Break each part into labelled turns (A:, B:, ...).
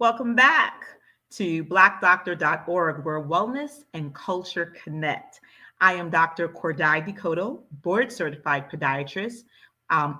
A: Welcome back to blackdoctor.org, where wellness and culture connect. I am Dr. Cordai Decoto, board certified podiatrist,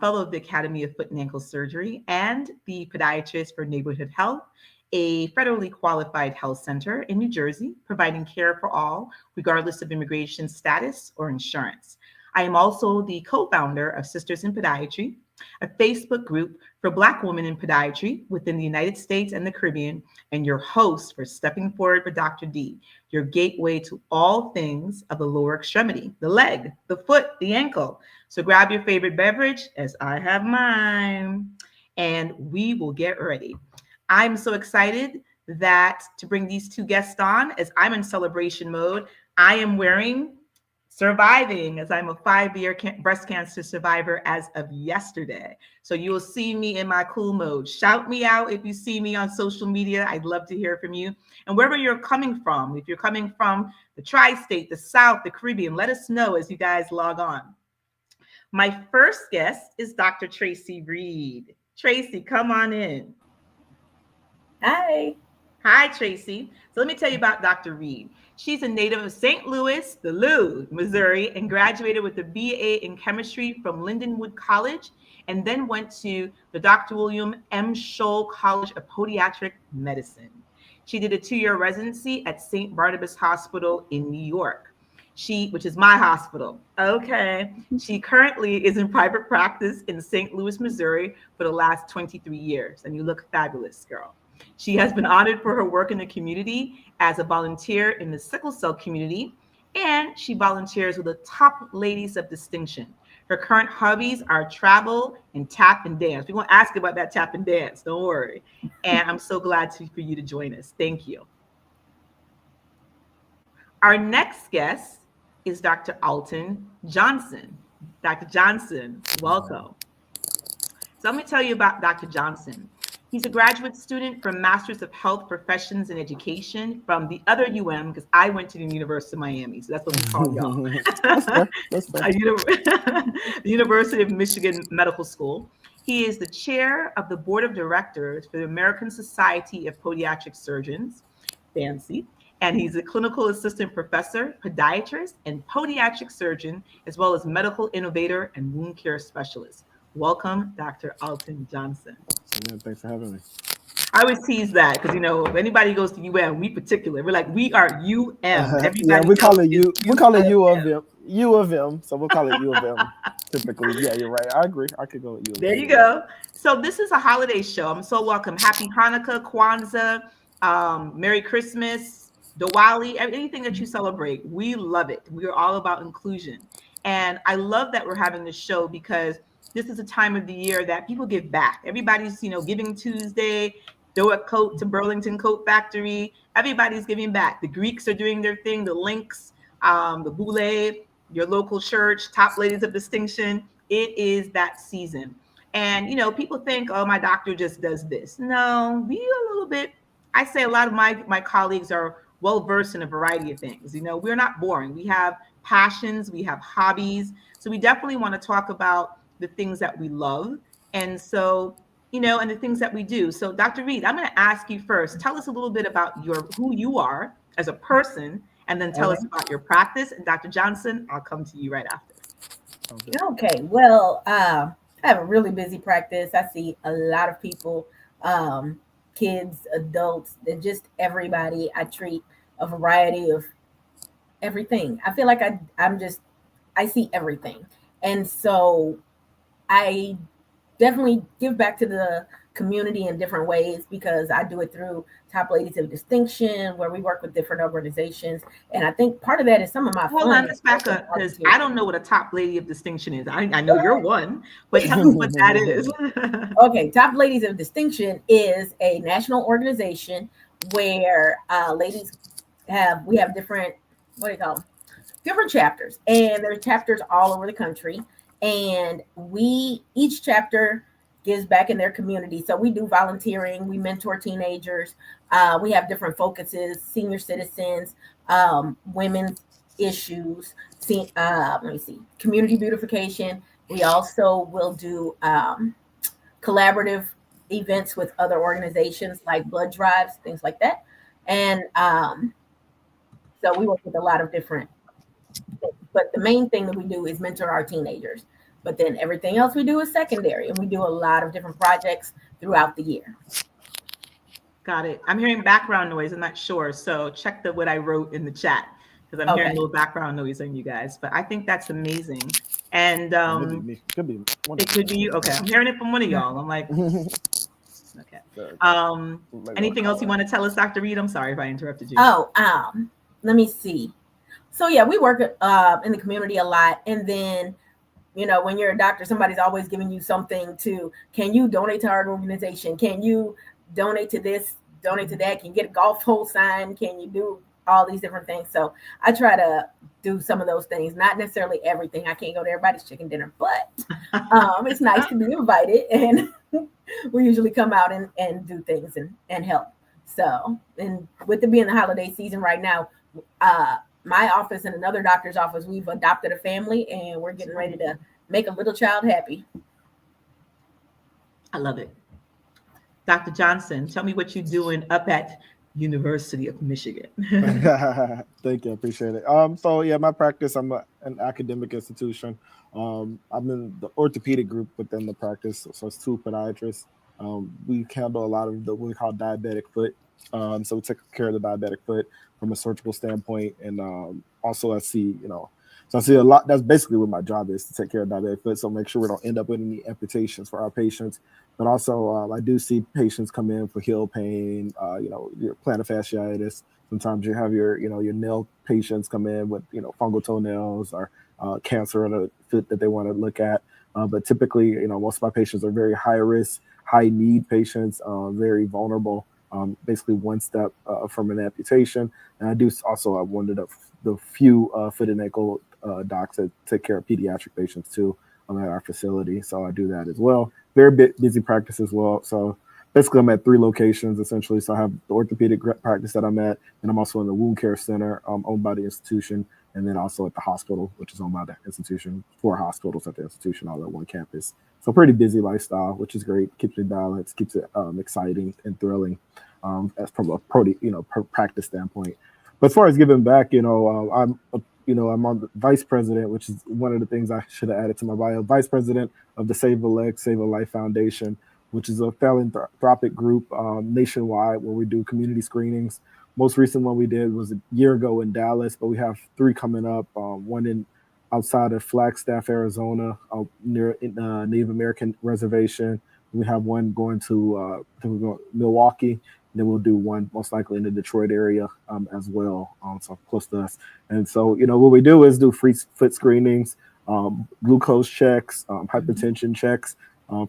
A: fellow of the Academy of Foot and Ankle Surgery, and the podiatrist for Neighborhood Health, a federally qualified health center in New Jersey, providing care for all, regardless of immigration status or insurance. I am also the co founder of Sisters in Podiatry, a Facebook group for Black women in podiatry within the United States and the Caribbean, and your host for Stepping Forward with Dr. D, your gateway to all things of the lower extremity, the leg, the foot, the ankle. So grab your favorite beverage, as I have mine, and we will get ready. I'm so excited that to bring these two guests on as I'm in celebration mode. I am wearing Surviving, as I'm a 5-year breast cancer survivor as of yesterday. So you will see me in my cool mode. Shout me out if you see me on social media. I'd love to hear from you. And wherever you're coming from, if you're coming from the tri-state, the South, the Caribbean, let us know as you guys log on. My first guest is Dr. Tracy Reed. Tracy, come on in.
B: Hi.
A: Hi, Tracy. So let me tell you about Dr. Reed. She's a native of St. Louis, the Lou, Missouri, and graduated with a BA in chemistry from Lindenwood College, and then went to the Dr. William M. Scholl College of Podiatric Medicine. She did a 2-year residency at St. Barnabas Hospital in New York, which is my hospital. Okay. She currently is in private practice in St. Louis, Missouri for the last 23 years, and you look fabulous, girl. She has been honored for her work in the community as a volunteer in the sickle cell community, and she volunteers with the Top Ladies of Distinction. Her current hobbies are travel and tap and dance. We're going to ask about that tap and dance, don't worry. And I'm so glad for you to join us. Thank you. Our next guest is Dr. Alton Johnson. Dr. Johnson, welcome. So let me tell you about Dr. Johnson. He's a graduate student from Masters of Health Professions and Education from the other because I went to the University of Miami, so that's what we call y'all.
B: That's fair.
A: The University of Michigan Medical School. He is the chair of the board of directors for the American Society of Podiatric Surgeons, fancy, and he's a clinical assistant professor, podiatrist, and podiatric surgeon, as well as medical innovator and wound care specialist. Welcome, Dr. Alton Johnson.
B: Yeah, thanks for having me.
A: I always tease that because, if anybody goes to UM, we particular, we're like, we are UM.
B: Yeah, we call it U. We call it U of M. U of M. So we'll call it U of M. Typically, yeah, you're right. I agree. I could go with U.
A: There you go. So this is a holiday show. I'm so welcome. Happy Hanukkah, Kwanzaa, Merry Christmas, Diwali, anything that you celebrate. We love it. We are all about inclusion, and I love that we're having this show because this is a time of the year that people give back. Everybody's, Giving Tuesday, throw a coat to Burlington Coat Factory. Everybody's giving back. The Greeks are doing their thing, the Lynx, the Boule, your local church, Top Ladies of Distinction. It is that season. And, people think, oh, my doctor just does this. No, we a little bit, I say a lot of my colleagues are well-versed in a variety of things. We're not boring. We have passions, we have hobbies. So we definitely want to talk about the things that we love. And so, and the things that we do. So Dr. Reed, I'm going to ask you first, tell us a little bit about who you are as a person, and then tell us about your practice. And Dr. Johnson, I'll come to you right after.
C: Okay. Well, I have a really busy practice. I see a lot of people, kids, adults, and just everybody. I treat a variety of everything. I feel like I see everything. And so I definitely give back to the community in different ways because I do it through Top Ladies of Distinction, where we work with different organizations. And I think part of that is some of my
A: Hold on, let's back up because I don't know what a Top Lady of Distinction is. I know you're one, but tell me what that is.
C: Okay, Top Ladies of Distinction is a national organization where we have different, different chapters, and there's chapters all over the country. And each chapter gives back in their community. So we do volunteering, we mentor teenagers, we have different focuses, senior citizens, women's issues, community beautification. We also will do collaborative events with other organizations like blood drives, things like that. And so we work with a lot of different things. But the main thing that we do is mentor our teenagers. But then everything else we do is secondary, and we do a lot of different projects throughout the year.
A: Got it. I'm hearing background noise. I'm not sure. So check what I wrote in the chat because I'm hearing a
C: Okay.
A: little background noise on you guys. But I think that's amazing. And
B: It could be me. Could be one
A: it could be you. Okay. I'm hearing it from one of y'all. I'm like,
B: of
A: okay.
B: them.
A: Anything else you want to tell us, Dr. Reed? I'm sorry if I interrupted you.
C: Oh, let me see. So yeah, we work in the community a lot, and then when you're a doctor, somebody's always giving you something to. Can you donate to our organization? Can you donate to this? Donate to that? Can you get a golf hole sign? Can you do all these different things? So I try to do some of those things. Not necessarily everything. I can't go to everybody's chicken dinner, but it's nice to be invited, and we usually come out and do things and help. So, and with it being the holiday season right now, my office and another doctor's office, we've adopted a family, and we're getting ready to make a little child happy.
A: I love it. Dr. Johnson, tell me what you're doing up at University of Michigan.
B: Thank you, I appreciate it. So yeah, my practice, I'm an academic institution. I'm in the orthopedic group within the practice, so it's 2 podiatrists. We handle a lot of what we call diabetic foot. So we take care of the diabetic foot from a surgical standpoint, and also I see, so I see a lot. That's basically what my job is, to take care of diabetic foot. So make sure we don't end up with any amputations for our patients. But also, I do see patients come in for heel pain, your plantar fasciitis. Sometimes you have your nail patients come in with, fungal toenails or cancer on the foot that they want to look at. But typically, most of my patients are very high risk, high need patients, very vulnerable, basically one step from an amputation. And I do also have one of the few foot and ankle docs that take care of pediatric patients too at our facility. So I do that as well. Very busy practice as well. So basically I'm at 3 locations essentially. So I have the orthopedic practice that I'm at, and I'm also in the wound care center owned by the institution, and then also at the hospital, which is owned by the institution. 4 hospitals at the institution, all at one campus. So pretty busy lifestyle, which is great. Keeps me balanced, keeps it exciting and thrilling as from a practice standpoint. But as far as giving back, I'm on the vice president, which is one of the things I should have added to my bio. Vice president of the Save a Leg, Save a Life Foundation, which is a philanthropic group nationwide where we do community screenings. Most recent one we did was a year ago in Dallas, but we have 3 coming up. One in outside of Flagstaff, Arizona, near Native American reservation. We have one going to Milwaukee. Then we'll do one most likely in the Detroit area as well, so close to us. And so, what we do is do free foot screenings, glucose checks, hypertension checks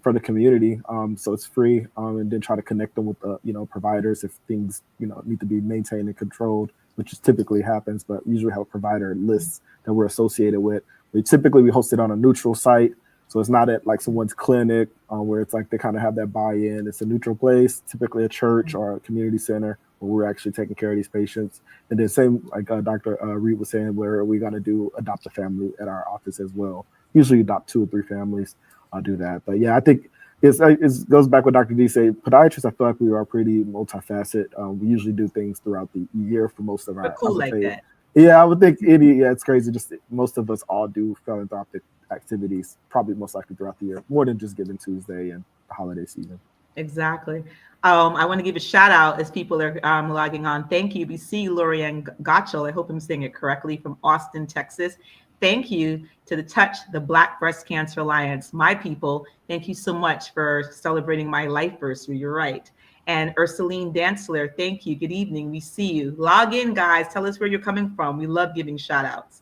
B: for the community. So it's free, and then try to connect them with providers if things need to be maintained and controlled, which is typically happens. But usually have a provider lists that we're associated with. We host it on a neutral site. So it's not at like someone's clinic where it's like they kind of have that buy-in. It's a neutral place, typically a church or a community center where we're actually taking care of these patients. And then same like Dr. Reed was saying, where we're going to do adopt a family at our office as well. Usually adopt 2 or 3 families. I'll do that. But yeah, I think it goes back what Dr. D said. Podiatrists, I feel like we are pretty multifaceted. We usually do things throughout the year for most of our.
A: But cool like that.
B: Yeah, I would think it's crazy. Just most of us all do philanthropic activities, probably most likely throughout the year, more than just Giving Tuesday and the holiday season.
A: Exactly. I want to give a shout out as people are logging on. Thank you, BC Lorianne Gotchel. I hope I'm saying it correctly, from Austin, Texas. Thank you to the Touch the Black Breast Cancer Alliance, my people. Thank you so much for celebrating my lifeversary. You're right. And Ursuline Dantzler, thank you. Good evening. We see you. Log in, guys. Tell us where you're coming from. We love giving shout outs.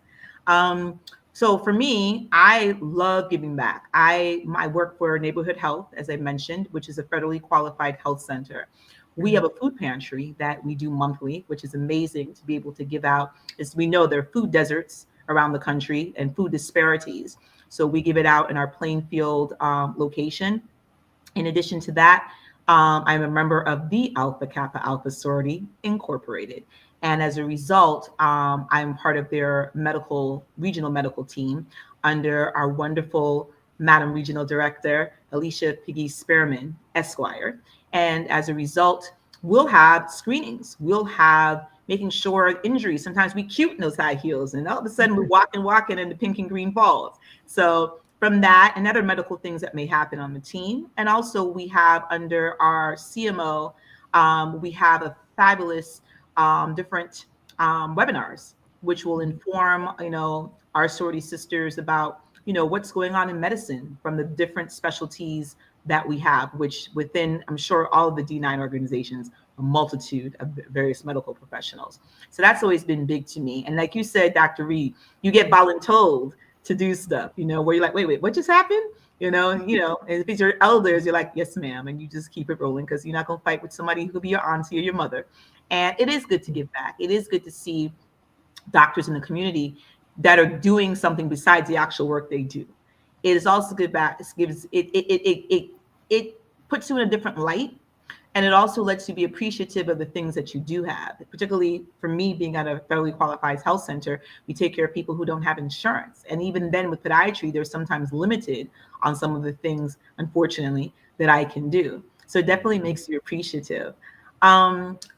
A: So for me, I love giving back. I work for Neighborhood Health, as I mentioned, which is a federally qualified health center. We have a food pantry that we do monthly, which is amazing to be able to give out. As we know, there are food deserts around the country and food disparities. So we give it out in our Plainfield location. In addition to that, I'm a member of the Alpha Kappa Alpha Sorority Incorporated. And as a result, I'm part of their regional medical team under our wonderful Madam Regional Director, Alicia Piggy Spearman, Esquire. And as a result, we'll have screenings. We'll have making sure injuries. Sometimes we cute in those high heels, and all of a sudden we're walking, and the pink and green falls. So from that and other medical things that may happen on the team. And also we have under our CMO, we have a fabulous different webinars, which will inform, our sorority sisters about, what's going on in medicine from the different specialties that we have, which within, I'm sure, all of the D9 organizations, a multitude of various medical professionals. So that's always been big to me. And like you said, Dr. Reed, you get voluntold to do stuff, where you're like, wait, what just happened? And if it's your elders, you're like, yes, ma'am. And you just keep it rolling because you're not going to fight with somebody who could be your auntie or your mother. And it is good to give back. It is good to see doctors in the community that are doing something besides the actual work they do. It is also good back. It puts you in a different light. And it also lets you be appreciative of the things that you do have. Particularly for me, being at a federally qualified health center, we take care of people who don't have insurance. And even then with podiatry, they're sometimes limited on some of the things, unfortunately, that I can do. So it definitely makes you appreciative.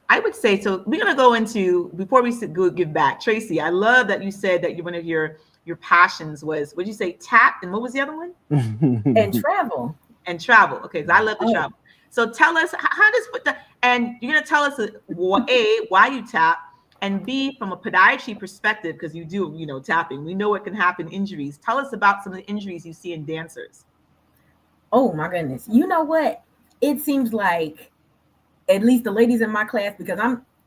A: I would say, so we're going to go into, before we go give back, Tracy, I love that you said that one of your passions was, what did you say, tap? And what was the other one?
C: And travel.
A: And travel. Okay, so I love to travel. So tell us, how does, and you're going to tell us, A, why you tap, and B, from a podiatry perspective, because you do, tapping. We know what can happen, injuries. Tell us about some of the injuries you see in dancers.
C: Oh, my goodness. You know what? It seems like, at least the ladies in my class, because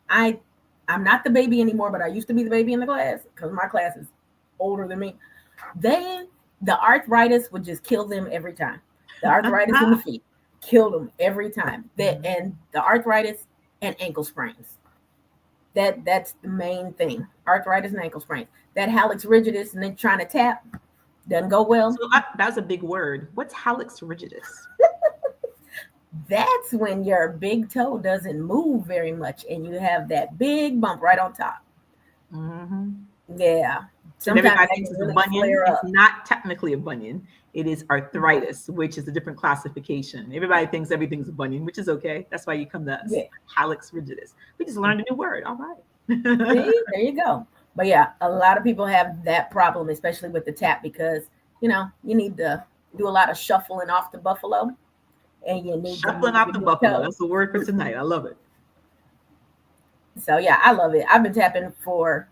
C: I'm not the baby anymore, but I used to be the baby in the class because my class is older than me. The arthritis would just kill them every time. The arthritis in the feet killed them every time. And the arthritis and ankle sprains. That's the main thing. Arthritis and ankle sprains. That hallux rigidus and then trying to tap doesn't go well.
A: So that's a big word. What's hallux rigidus?
C: That's when your big toe doesn't move very much and you have that big bump right on top.
A: Mm-hmm.
C: Yeah.
A: Sometimes everybody thinks it's a bunion. It's not technically a bunion. It is arthritis, which is a different classification. Everybody thinks everything's a bunion, which is okay. That's why you come to us. Yeah. Hallux rigidus. We just learned a new word. All right.
C: See, there you go. But yeah, a lot of people have that problem, especially with the tap, because, you need to do a lot of shuffling off the buffalo. And you need
A: shuffling off the buffalo. That's the word for tonight. I love it.
C: So yeah, I love it. I've been tapping for,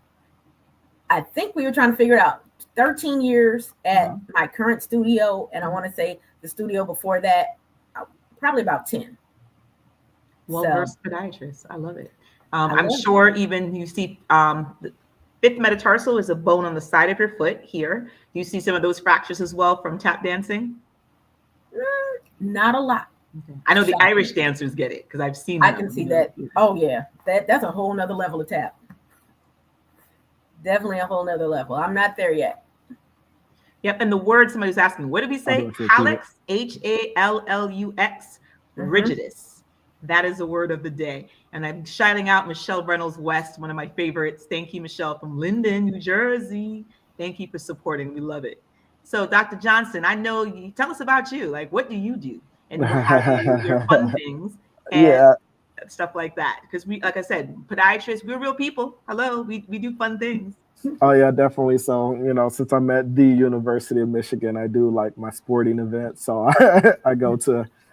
C: I think we were trying to figure it out, 13 years at my current studio, and I want to say the studio before that, probably about 10.
A: Well-versed podiatrist. I love it. I'm sure even you see the fifth metatarsal is a bone on the side of your foot here. Do you see some of those fractures as well from tap dancing?
C: Not a lot.
A: Okay. I know the Irish dancers get it because I've seen
C: I can see that. Oh yeah, that's a whole nother level of tap. Definitely a whole nother level. I'm not there yet.
A: Yep. And the word somebody was asking, what did we say? Hallux, Hallux, rigidus. That is the word of the day. And I'm shouting out Michelle Reynolds West, one of my favorites. Thank you, Michelle, from Linden, New Jersey. Thank you for supporting. We love it. So, Dr. Johnson, I know you tell us about you. Like, what do you do? And your fun things and stuff like that. Because we, like I said, podiatrists, we're real people. Hello, we do fun things.
B: Oh yeah, definitely. So, since I'm at the University of Michigan, I do like my sporting events. So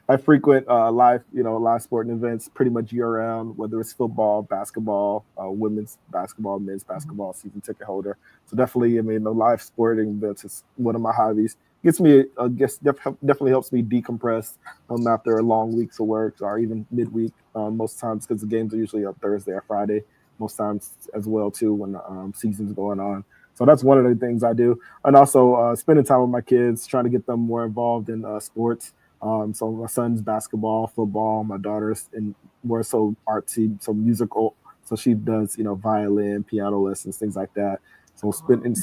B: I frequent live sporting events pretty much year round, whether it's football, basketball, women's basketball, men's basketball, season ticket holder. So definitely, the live sporting events is one of my hobbies. Gets me, definitely helps me decompress after a long weeks of work or even midweek most times, because the games are usually on Thursday or Friday most times as well too when the season's going on. So that's one of the things I do. And also spending time with my kids, trying to get them more involved in sports. So my son's basketball, football, my daughter's in more so artsy, so musical. So she does, violin, piano lessons, things like that. So spending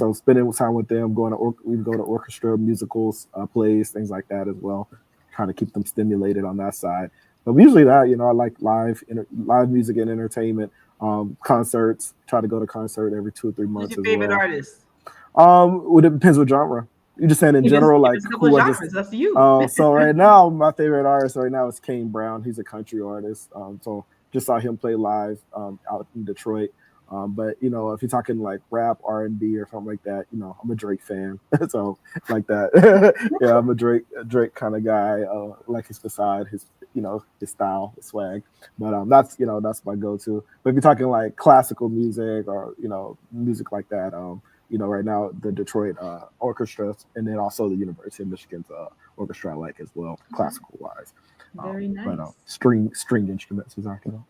B: time with them, we go to orchestra, musicals, plays, things like that as well. Trying to keep them stimulated on that side. But usually that, I like live music and entertainment, concerts. Try to go to concert every 2 or 3 months.
A: Who's your favorite artist?
B: Well, it depends what genre. You just saying in
A: Give us,
B: general,
A: give
B: like
A: us a couple of
B: who I just.
A: genres. That's you.
B: So right now, my favorite artist right now is Kane Brown. He's a country artist. So just saw him play live out in Detroit. But if you're talking like rap, R&B, or something like that, I'm a Drake fan. So like that, yeah, I'm a Drake kind of guy. Like his facade, his style, his swag. But that's my go-to. But if you're talking like classical music or music like that, right now the Detroit orchestra, and then also the University of Michigan's orchestra I like as well, classical wise.
A: Very nice.
B: But string instruments is talking about.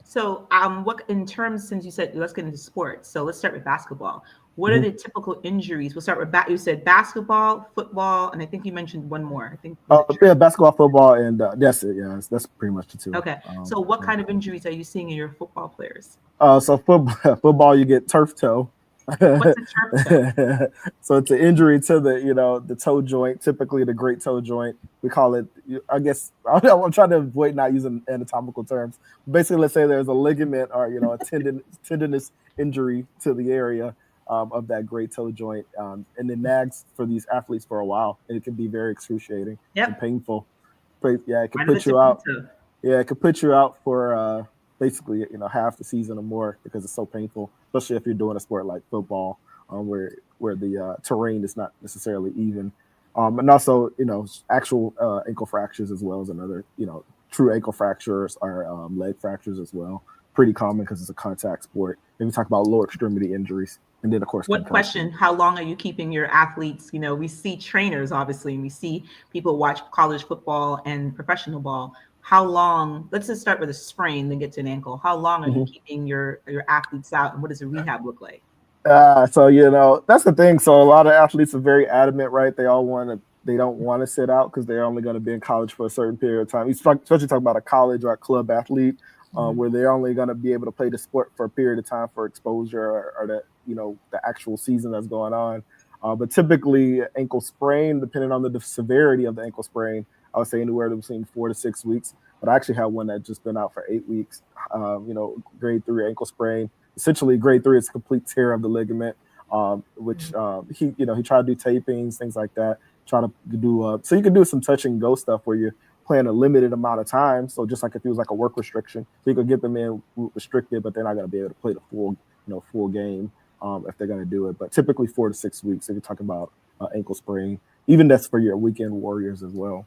A: So, what in terms, since you said let's get into sports, so let's start with basketball. What are
B: Mhm.
A: the typical injuries? We'll start with you said basketball, football, and I think you mentioned one more. I think
B: Yeah, basketball, football, and that's it. Yeah, that's pretty much the two.
A: okay. So, what kind of injuries are you seeing in your football players?
B: So football, you get turf toe.
A: What's a turf toe?
B: So it's an injury to the toe joint, typically the great toe joint. We call it, I guess, I'm trying to avoid not using anatomical terms. Basically, let's say there's a ligament or a tendinous injury to the area of that great toe joint, and it nags for these athletes for a while, and it can be very excruciating and
A: Yep.
B: painful. But yeah, it can
A: Why does
B: put
A: it
B: you out.
A: tough?
B: Yeah, it could put you out for basically half the season or more because it's so painful, especially if you're doing a sport like football, where the terrain is not necessarily even, and also actual ankle fractures as well as another true ankle fractures or leg fractures as well. Pretty common because it's a contact sport. Then we talk about lower extremity injuries, and then of course
A: What
B: concussion.
A: question? How long are you keeping your athletes? We see trainers, obviously, and we see people watch college football and professional ball. How long? Let's just start with a sprain, then get to an ankle. How long are you
B: Mhm.
A: keeping your athletes out, and what does the rehab look like?
B: So that's the thing. So a lot of athletes are very adamant, right? They don't want to sit out because they're only going to be in college for a certain period of time. Especially talking about a college or a club athlete, where they're only going to be able to play the sport for a period of time for exposure or the actual season that's going on. But typically, ankle sprain, depending on the severity of the ankle sprain, I would say anywhere between 4 to 6 weeks. But I actually had one that just been out for 8 weeks. Grade 3 ankle sprain. Essentially, grade 3 is a complete tear of the ligament, which he tried to do tapings, things like that. Try to do so you can do some touch and go stuff where you're playing a limited amount of time. So just like if it was like a work restriction, so you could get them in restricted, but they're not going to be able to play the full game if they're going to do it. But typically 4 to 6 weeks if you're talking about ankle sprain. Even that's for your weekend warriors as well.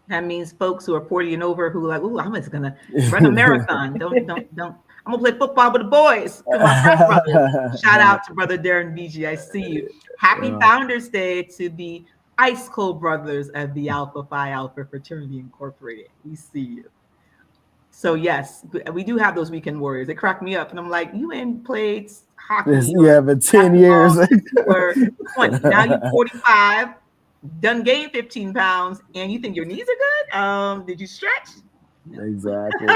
A: That means folks who are 40 and over who are like, "Ooh, I'm just gonna run a marathon. Don't. I'm gonna play football with the boys, with my frat brothers." Shout out to brother Darren BG. I see you. Happy Founders Day to the ice cold brothers of the Alpha Phi Alpha Fraternity Incorporated. We see you. So yes, we do have those weekend warriors. They crack me up, and I'm like, "You ain't played hockey or
B: Yeah, but 10
A: basketball
B: years.
A: since you were 20. Now you're 45, done gained 15 pounds, and you think your knees are good? Did you stretch?" No.
B: Exactly.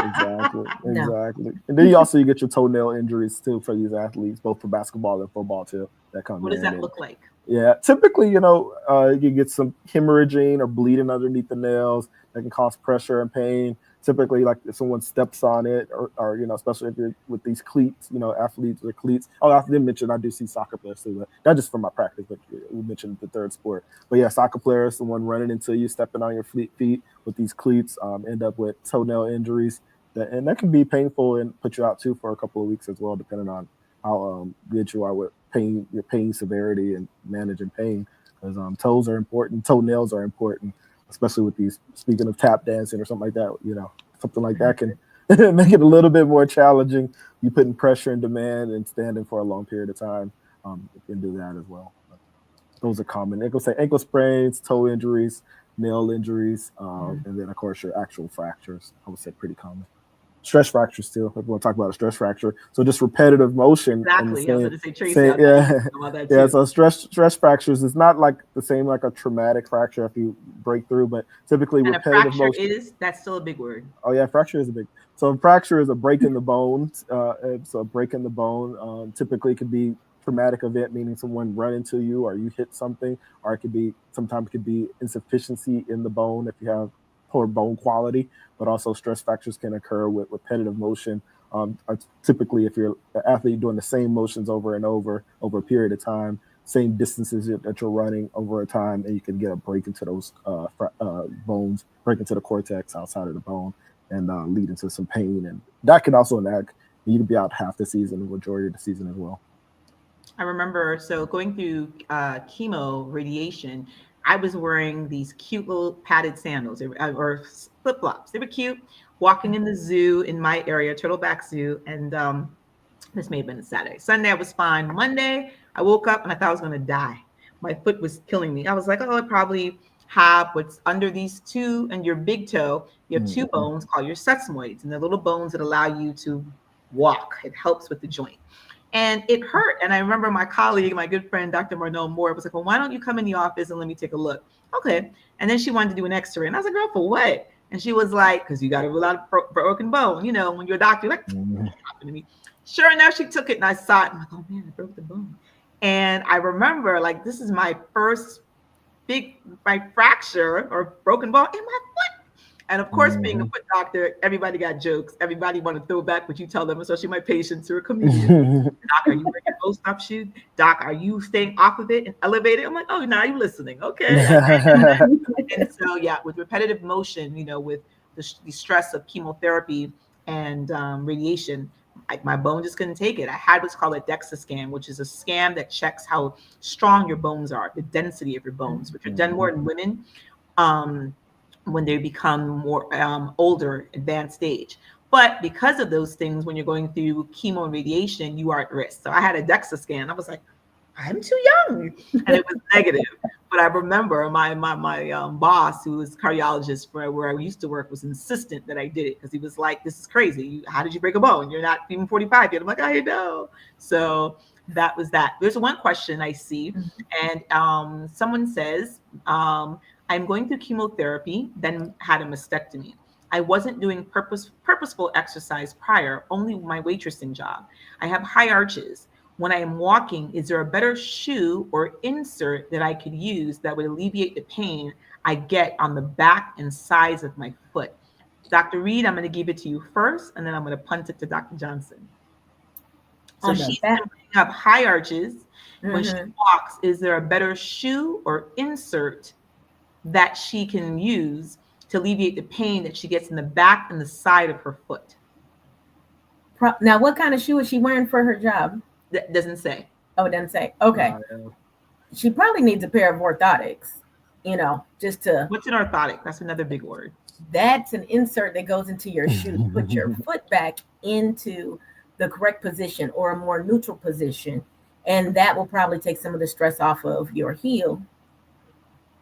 C: No.
B: And then you get your toenail injuries too for these athletes, both for basketball and football too, that come
A: What does
B: in.
A: that
B: And
A: look like?
B: yeah, typically, you get some hemorrhaging or bleeding underneath the nails that can cause pressure and pain. Typically, like if someone steps on it, or especially if you're with these cleats, athletes with cleats. Oh, I didn't mention I do see soccer players too, but not just from my practice, but we mentioned the third sport. But yeah, soccer players, someone running into you, stepping on your feet with these cleats, end up with toenail injuries, and that can be painful and put you out too for a couple of weeks as well, depending on how good you are with pain, your pain severity, and managing pain. Because toes are important, toenails are important, especially with these. Speaking of tap dancing or something like that, something like that can make it a little bit more challenging. You putting pressure and demand and standing for a long period of time. You can do that as well. But those are common. Ankle sprains, toe injuries, nail injuries, and then of course your actual fractures. I would say pretty common. Stress fractures too. If we want to talk about a stress fracture, so just repetitive motion and the
A: Exactly. I was going to say, Tracy,
B: same,
A: I thought you
B: yeah,
A: were talking about that
B: yeah.
A: too.
B: So stress fractures is not like the same like a traumatic fracture if you break through, but typically
A: And a
B: repetitive
A: fracture
B: motion.
A: that's still a big word.
B: Oh yeah, fracture is a big. So a fracture is a break in the bone. It's a break in the bone. Typically, it could be traumatic event, meaning someone run into you or you hit something, or sometimes it could be insufficiency in the bone if you have poor bone quality. But also stress fractures can occur with repetitive motion. Typically, if you're an athlete doing the same motions over and over a period of time, same distances that you're running over a time, and you can get a break into those bones, break into the cortex outside of the bone, and lead into some pain. And that can also nag. You can be out half the season, the majority of the season as well.
A: I remember so going through chemo radiation, I was wearing these cute little padded sandals or flip flops. They were cute. Walking in the zoo in my area, Turtleback Zoo, and this may have been a Saturday. Sunday, I was fine. Monday, I woke up and I thought I was going to die. My foot was killing me. I was like, oh, I probably have what's under these two and your big toe. You have two bones called your sesamoids, and they're little bones that allow you to walk. It helps with the joint. And it hurt. And I remember my colleague, my good friend, Dr. Marnell Moore, was like, well, why don't you come in the office and let me take a look? Okay. And then she wanted to do an x-ray. And I was like, girl, for what? And she was like, because you got a lot of broken bone. You know, when you're a doctor, you're like, happened to me. Sure enough, she took it and I saw it. I'm like, oh man, I broke the bone. And I remember, like, this is my first my fracture or broken bone in my foot. And of course, being a foot doctor, everybody got jokes. Everybody want to throw back what you tell them, especially my patients who are comedians. Doc, are you wearing a post-op shoe? Doc, are you staying off of it and elevated? I'm like, oh, now you're listening. Okay. And so, yeah, with repetitive motion, you know, with the stress of chemotherapy and radiation, my bone just couldn't take it. I had what's called a DEXA scan, which is a scan that checks how strong your bones are, the density of your bones, which are done more in women. When they become more older, advanced stage. But because of those things, when you're going through chemo and radiation, you are at risk. So I had a DEXA scan. I was like, I'm too young. And it was negative. But I remember my boss, who was a cardiologist where I used to work, was insistent that I did it because he was like, this is crazy. How did you break a bone? You're not even 45 yet. I'm like, I know. So that was that. There's one question I see. And someone says, I'm going through chemotherapy, then had a mastectomy. I wasn't doing purposeful exercise prior, only my waitressing job. I have high arches. When I am walking, is there a better shoe or insert that I could use that would alleviate the pain I get on the back and sides of my foot? Dr. Reed, I'm going to give it to you first, and then I'm going to punt it to Dr. Johnson. So she's have high arches. When she walks, is there a better shoe or insert that she can use to alleviate the pain that she gets in the back and the side of her foot?
C: Now, what kind of shoe is she wearing for her job?
A: That doesn't say.
C: Oh, it doesn't say. Okay. She probably needs a pair of orthotics, you know, just to.
A: What's an orthotic? That's another big word.
C: That's an insert that goes into your shoe to put your foot back into the correct position or a more neutral position. And that will probably take some of the stress off of your heel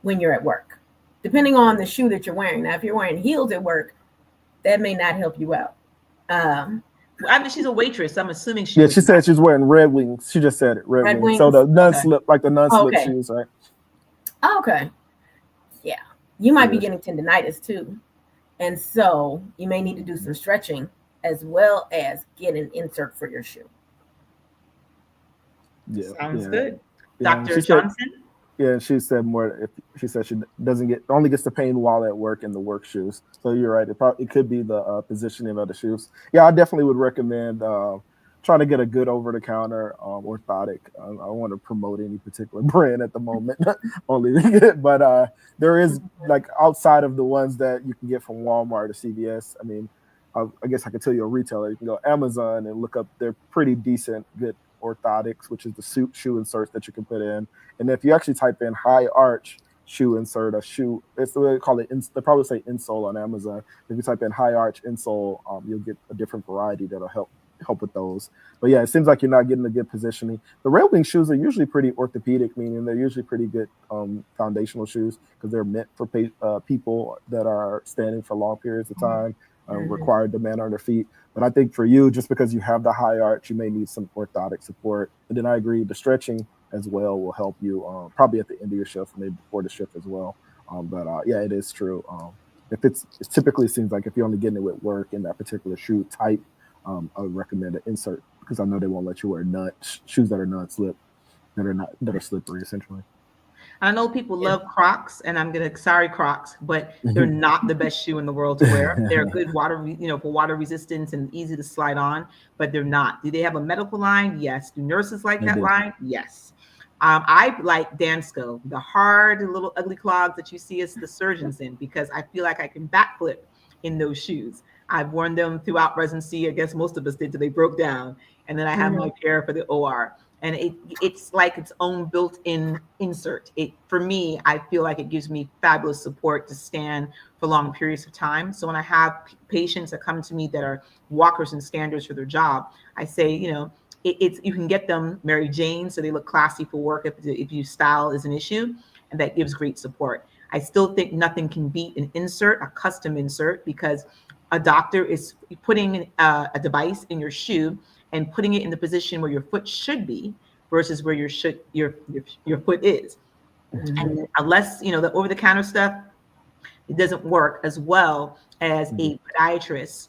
C: when you're at work, depending on the shoe that you're wearing. Now, if you're wearing heels at work, that may not help you out.
A: I mean, she's a waitress. I'm assuming
B: she said she's wearing Red Wings. She just said it, Red Wings. So the non-slip, like the non-slip shoes, right?
C: Okay. Yeah. You might be getting tendinitis too. And so you may need to do some stretching as well as get an insert for your shoe.
A: Yeah. Sounds good. Dr. Johnson?
B: Yeah, she said more. She said she only gets the pain while at work in the work shoes. So you're right. It could be the positioning of the shoes. Yeah, I definitely would recommend trying to get a good over-the-counter orthotic. I don't want to promote any particular brand at the moment, but there is, like, outside of the ones that you can get from Walmart or CVS. I mean, I guess I could tell you a retailer. You can go Amazon and look up. They're pretty decent, good orthotics, which is the shoe inserts that you can put in. And if you actually type in high arch shoe insert, it's the way they call it. They probably say insole on Amazon. If you type in high arch insole, you'll get a different variety that'll help with those. But yeah, it seems like you're not getting a good positioning. The Red Wing shoes are usually pretty orthopedic, meaning they're usually pretty good foundational shoes because they're meant for people that are standing for long periods of time, require demand on their feet. But I think for you, just because you have the high arch, you may need some orthotic support. And then I agree, the stretching as well will help you probably at the end of your shift, maybe before the shift as well. But yeah, it is true. If it typically seems like if you're only getting it with work in that particular shoe type, I would recommend an insert because I know they won't let you wear shoes that are non-slip, that are slippery essentially.
A: I know people love Crocs, and sorry Crocs, but they're not the best shoe in the world to wear. They're good for water resistance and easy to slide on, but they're not. Do they have a medical line? Yes. Do nurses like that line? Yes. I like Dansco, the hard little ugly clogs that you see as the surgeons in, because I feel like I can backflip in those shoes. I've worn them throughout residency. I guess most of us did till they broke down. And then I have my pair for the OR. And it's like its own built-in insert. For me, I feel like it gives me fabulous support to stand for long periods of time. So when I have patients that come to me that are walkers and standers for their job, I say, it's you can get them Mary Jane so they look classy for work if you style is an issue, and that gives great support. I still think nothing can beat an insert, a custom insert, because a doctor is putting a device in your shoe and putting it in the position where your foot should be versus where your foot is. And unless the over the counter stuff, it doesn't work as well as a podiatrist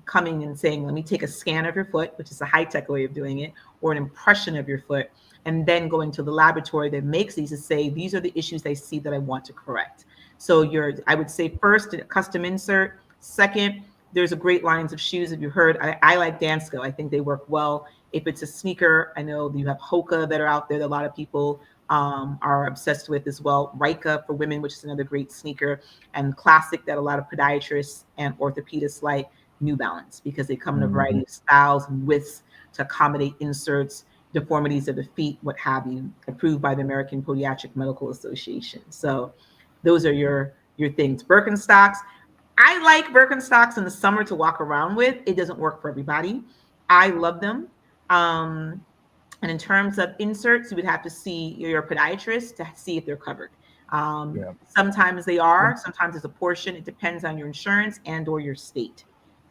A: coming and saying, let me take a scan of your foot, which is a high-tech way of doing it, or an impression of your foot, and then going to the laboratory that makes these to say, these are the issues they see that I want to correct. So I would say first, a custom insert. Second, there's a great lines of shoes. If you heard, I like Dansco. I think they work well. If it's a sneaker, I know you have Hoka that are out there that a lot of people are obsessed with as well. Rika for women, which is another great sneaker, and classic that a lot of podiatrists and orthopedists like, New Balance, because they come in a variety of styles and widths to accommodate inserts, deformities of the feet, what have you, approved by the American Podiatric Medical Association. So those are your things. Birkenstocks. I like Birkenstocks in the summer to walk around with. It doesn't work for everybody. I love them. And in terms of inserts, you would have to see your podiatrist to see if they're covered. Sometimes they are, sometimes it's a portion. It depends on your insurance and or your state.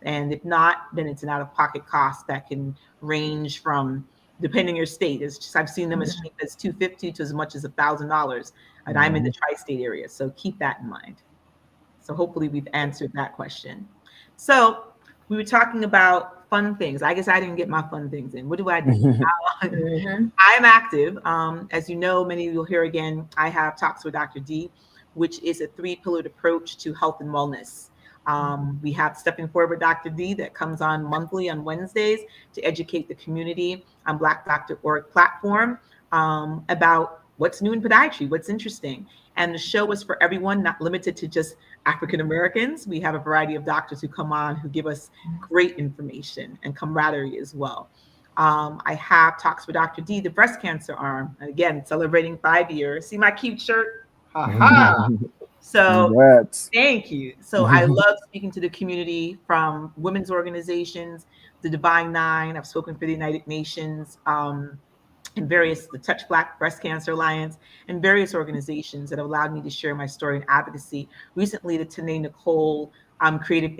A: And if not, then it's an out-of-pocket cost that can range from, depending on your state. I've seen them as cheap as $250 to as much as $1,000. And I'm in the tri-state area, so keep that in mind. So hopefully we've answered that question. So we were talking about fun things. I guess I didn't get my fun things in. What do I do? I'm active. As you know, many of you will hear again, I have Talks with Dr. D, which is a 3-pillared approach to health and wellness. We have Stepping Forward with Dr. D that comes on monthly on Wednesdays to educate the community on blackdoctor.org platform about what's new in podiatry, what's interesting. And the show is for everyone, not limited to just African Americans. We have a variety of doctors who come on who give us great information and camaraderie as well. I have Talks with Dr. D, the breast cancer arm. And again, celebrating 5 years. See my cute shirt? Ha. So congrats. Thank you. So I love speaking to the community, from women's organizations, the Divine Nine. I've spoken for the United Nations, and the Touch Black Breast Cancer Alliance, and various organizations that have allowed me to share my story and advocacy. Recently, the Tanae Nicole creative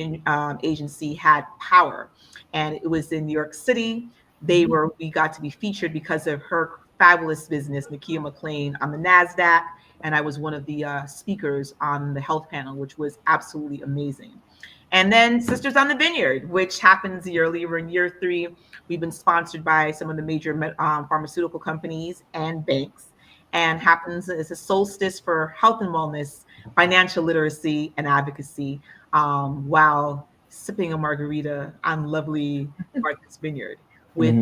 A: agency had Power, and it was in New York City. We got to be featured because of her fabulous business, Nakia McLean, on the NASDAQ, and I was one of the speakers on the health panel, which was absolutely amazing. And then Sisters on the Vineyard, which happens yearly. We're in year 3. We've been sponsored by some of the major pharmaceutical companies and banks, and happens as a solstice for health and wellness, financial literacy, and advocacy, while sipping a margarita on lovely Martha's Vineyard with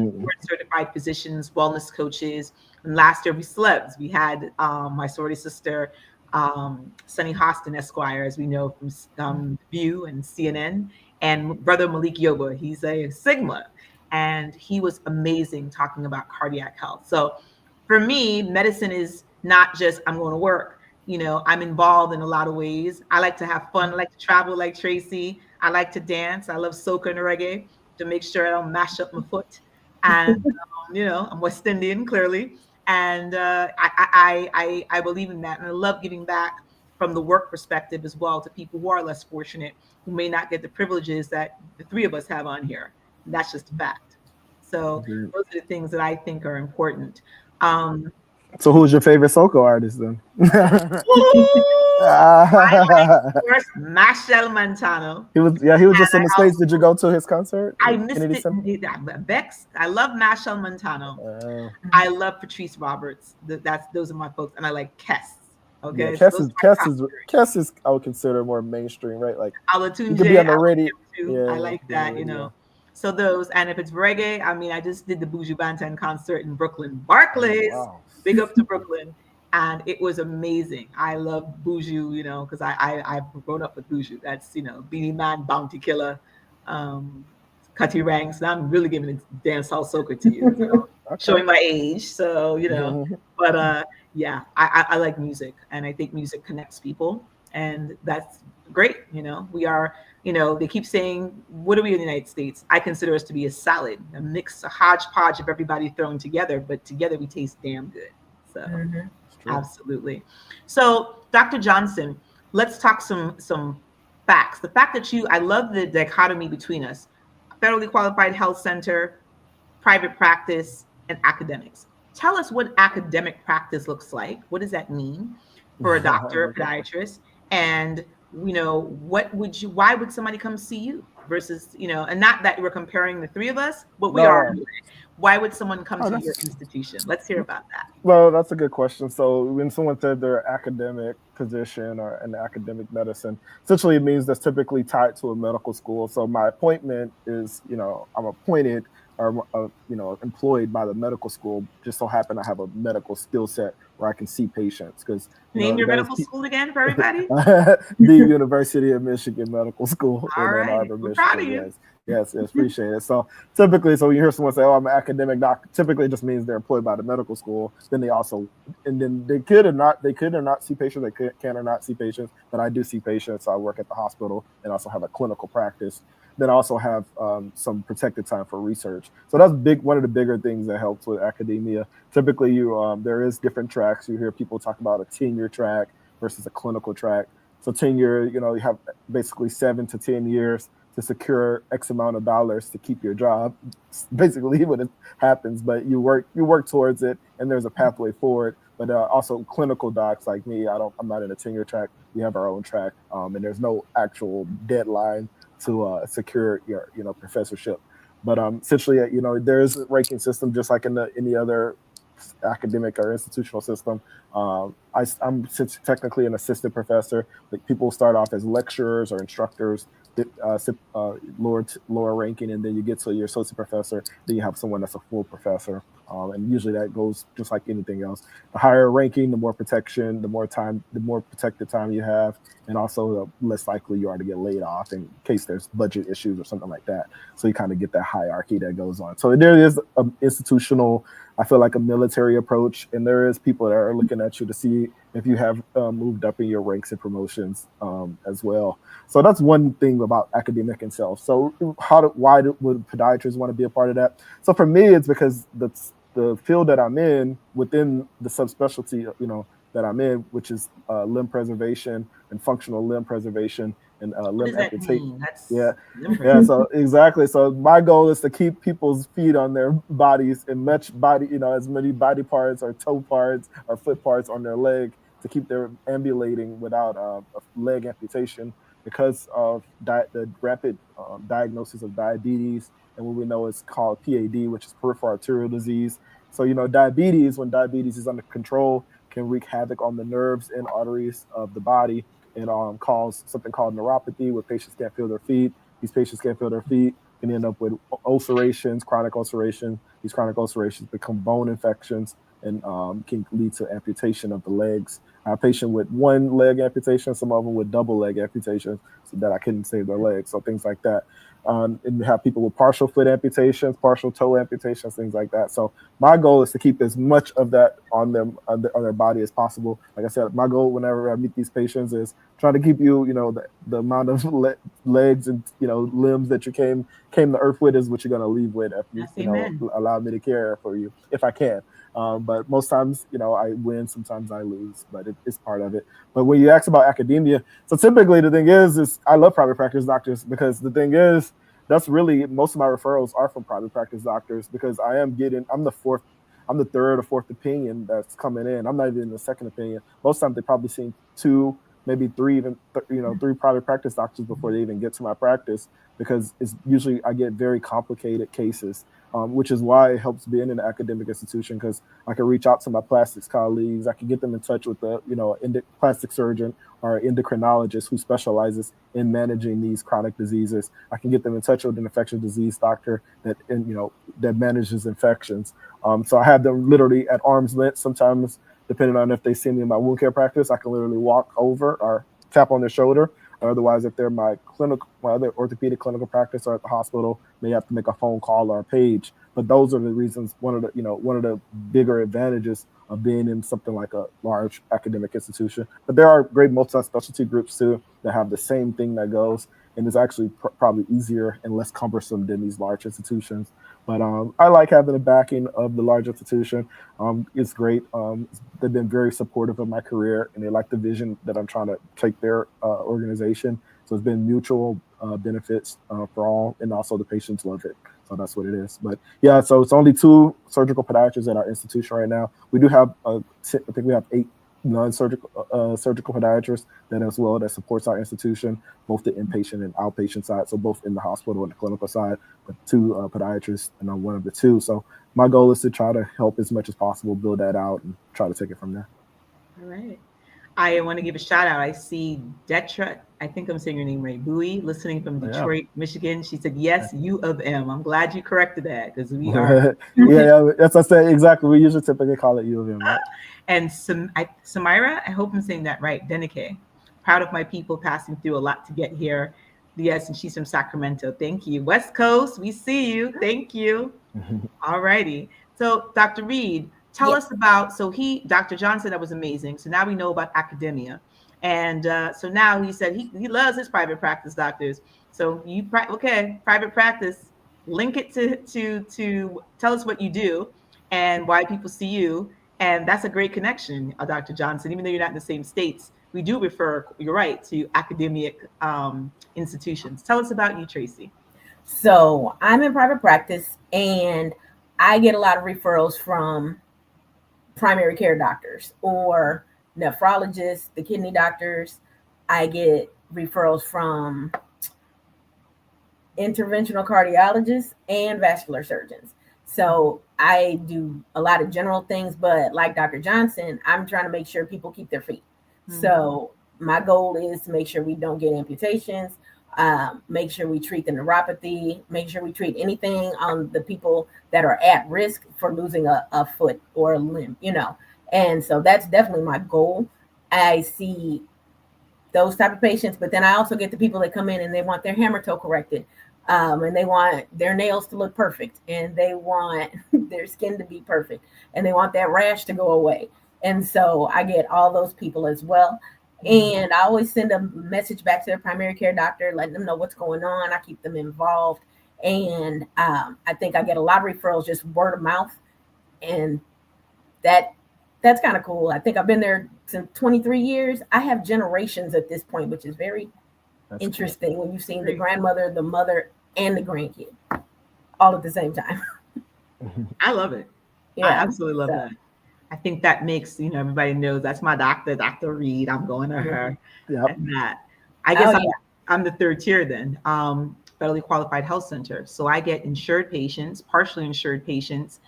A: certified physicians, wellness coaches. And last year we celebs. We had my sorority sister, Sunny Hostin Esquire, as we know from View and CNN, and brother Malik Yoba. He's a Sigma, and he was amazing talking about cardiac health. So for me, medicine is not just I'm going to work. I'm involved in a lot of ways. I like to have fun. I like to travel like Tracy. I like to dance. I love soca and reggae to make sure I don't mash up my foot. And I'm West Indian, clearly. And I believe in that. And I love giving back from the work perspective as well to people who are less fortunate, who may not get the privileges that the 3 of us have on here. And that's just a fact. So those are the things that I think are important.
B: So who's your favorite soca artist then?
A: I like, first, Machel Montano.
B: He was just in the States. Did you go to his concert?
A: I missed it. Bex. I love Machel Montano. I love Patrice Roberts. Those are my folks, and I like Kess. Okay,
B: yeah, Kess is I would consider more mainstream, right? Like you could be on the radio.
A: I like that. So those, and if it's reggae, I mean, I just did the Buju Banton concert in Brooklyn,
B: Oh,
A: Barclays.
B: wow.
A: Big up to Brooklyn, and it was amazing. I love Buju, because I've grown up with Buju. That's Beanie Man, Bounty Killer, um, Cutty Ranks. Now I'm really giving it dance hall soca to you,
B: Okay.
A: showing my age. So but yeah, I like music, and I think music connects people, and that's great. We are they keep saying, what are we in the United States? I consider us to be a salad, a mix, a hodgepodge of everybody thrown together, but together we taste damn good. So
C: Mhm.
B: It's true.
A: absolutely. So Dr. Johnson, let's talk some facts. The fact that I love the dichotomy between us: federally qualified health center, private practice, and academics. Tell us what academic practice looks like. What does that mean for a doctor, a
B: Okay.
A: podiatrist? And why would somebody come see you versus, and not that we're comparing the three of us, but we are
B: No.
A: anyway. Why would someone come
B: Oh,
A: to your
B: that's
A: institution? Let's hear about that.
B: well, that's a good question. So when someone said their academic position or an academic medicine, essentially it means that's typically tied to a medical school. So my appointment is, I'm appointed or employed by the medical school. Just so happen I have a medical skill set where I can see patients because
A: Name your
B: there's
A: medical school again for everybody.
B: the University of Michigan Medical School
A: All
B: in Ann
A: right.
B: Arbor,
A: We're proud of
B: Michigan.
A: you.
B: Yes, yes, yes. Appreciate it. So typically, so when you hear someone say, "Oh, I'm an academic doctor," typically it just means they're employed by the medical school. Then they could or not see patients. They can or not see patients. But I do see patients. So I work at the hospital and also have a clinical practice. Then I also have some protected time for research. So that's big. One of the bigger things that helps with academia. Typically, there is different tracks. You hear people talk about a tenure track versus a clinical track. So tenure, you have basically 7 to 10 years to secure X amount of dollars to keep your job. It's basically what it happens, but you work towards it, and there's a pathway forward. But also clinical docs like me, I'm not in a tenure track. We have our own track, and there's no actual deadline to secure your professorship. But essentially, there's a ranking system just like in any other academic or institutional system. I'm technically an assistant professor. Like people start off as lecturers or instructors, lower ranking, and then you get to your associate professor. Then you have someone that's a full professor, and usually that goes just like anything else. The higher ranking, the more protection, the more time, the more protected time you have, and also the less likely you are to get laid off in case there's budget issues or something like that. So you kind of get that hierarchy that goes on. So there is an institutional, I feel like a military approach, and there is people that are looking at you to see if you have moved up in your ranks and promotions as well. So that's one thing about academic itself. So would podiatrists want to be a part of that? So for me, it's because the field that I'm in within the subspecialty, that I'm in, which is limb preservation and functional limb preservation and
A: What
B: limb
A: does that
B: amputation.
A: mean?
B: Yeah,
A: That's
B: yeah. So exactly. So my goal is to keep people's feet on their bodies and match body, as many body parts or toe parts or foot parts on their leg to keep them ambulating without a leg amputation because of the rapid diagnosis of diabetes and what we know is called PAD, which is peripheral arterial disease. So diabetes, when diabetes is under control, can wreak havoc on the nerves and arteries of the body and cause something called neuropathy, where patients can't feel their feet. These patients can't feel their feet, can end up with ulcerations, chronic ulceration. These chronic ulcerations become bone infections and can lead to amputation of the legs. A patient with one leg amputation, some of them with double leg amputations, so that I couldn't save their legs. So things like that. And we have people with partial foot amputations, partial toe amputations, things like that. So my goal is to keep as much of that on them on their body as possible. Like I said, my goal whenever I meet these patients is try to keep you, the amount of legs and limbs that you came to earth with is what you're gonna leave with if you
A: yes, amen.
B: allow me to care for you if I can. But most times, I win. Sometimes I lose, but it's part of it. But when you ask about academia, so typically the thing is I love private practice doctors because the thing is that's really most of my referrals are from private practice doctors because I'm the third or fourth opinion that's coming in. I'm not even in the second opinion. Most times they probably seen two, maybe three, even three private practice doctors before they even get to my practice because it's usually I get very complicated cases which is why it helps being in an academic institution, because I can reach out to my plastics colleagues. I can get them in touch with the, plastic surgeon or endocrinologist who specializes in managing these chronic diseases. I can get them in touch with an infectious disease doctor that manages infections. So I have them literally at arm's length. Sometimes, depending on if they see me in my wound care practice, I can literally walk over or tap on their shoulder. Otherwise, if they're my other orthopedic clinical practice or at the hospital, may have to make a phone call or a page. But those are the reasons. One of the bigger advantages of being in something like a large academic institution. But there are great multi-specialty groups too that have the same thing that goes, and it's actually probably easier and less cumbersome than these large institutions. But I like having the backing of the large institution. It's great. They've been very supportive of my career, and they like the vision that I'm trying to take their organization. So it's been mutual benefits for all, and also the patients love it. So that's what it is. But yeah, so it's only 2 surgical podiatrists at our institution right now. We do have, I think we have 8 non-surgical surgical podiatrists that supports our institution, both the inpatient and outpatient side. So both in the hospital and the clinical side, but 2 podiatrists, and I'm one of the 2. So my goal is to try to help as much as possible, build that out, and try to take it from there.
A: All right. I want to give a shout out. I see Detra, I think I'm saying your name right, Bowie, listening from Detroit, Michigan. She said, yes, U of M. I'm glad you corrected that, because we are.
B: yeah, that's what I said. Exactly. We usually typically call it U of M, right?
A: And Samira, I hope I'm saying that right, Denike. Proud of my people, passing through a lot to get here. Yes, and she's from Sacramento. Thank you. West Coast, we see you. Thank you. All righty. So, Dr. Reed, tell us about, Dr. Johnson, that was amazing. So now we know about academia. And so now he said he loves his private practice doctors. So private practice, link it to tell us what you do and why people see you. And that's a great connection, Dr. Johnson. Even though you're not in the same states, we do refer, you're right, to academic institutions. Tell us about you, Tracy.
C: So I'm in private practice, and I get a lot of referrals from primary care doctors or nephrologists, the kidney doctors. I get referrals from interventional cardiologists and vascular surgeons. So I do a lot of general things, but like Dr. Johnson, I'm trying to make sure people keep their feet. Mm-hmm. So my goal is to make sure we don't get amputations, make sure we treat the neuropathy, make sure we treat anything on the people that are at risk for losing a foot or a limb, And so that's definitely my goal. I see those type of patients, but then I also get the people that come in and they want their hammer toe corrected. And they want their nails to look perfect, and they want their skin to be perfect, and they want that rash to go away. And so I get all those people as well. And I always send a message back to their primary care doctor, letting them know what's going on. I keep them involved. And I think I get a lot of referrals, just word of mouth. And that's kind of cool. I think I've been there since 23 years. I have generations at this point, which is very interesting when you've seen the grandmother, the mother, and the grandkid all at the same time.
A: I love it. Yeah, I absolutely love that. I think that makes, everybody knows that's my doctor, Dr. Reed. I'm going to her. Yep. And that. I guess I'm the 3rd tier then, federally qualified health center. So I get insured patients, partially insured patients,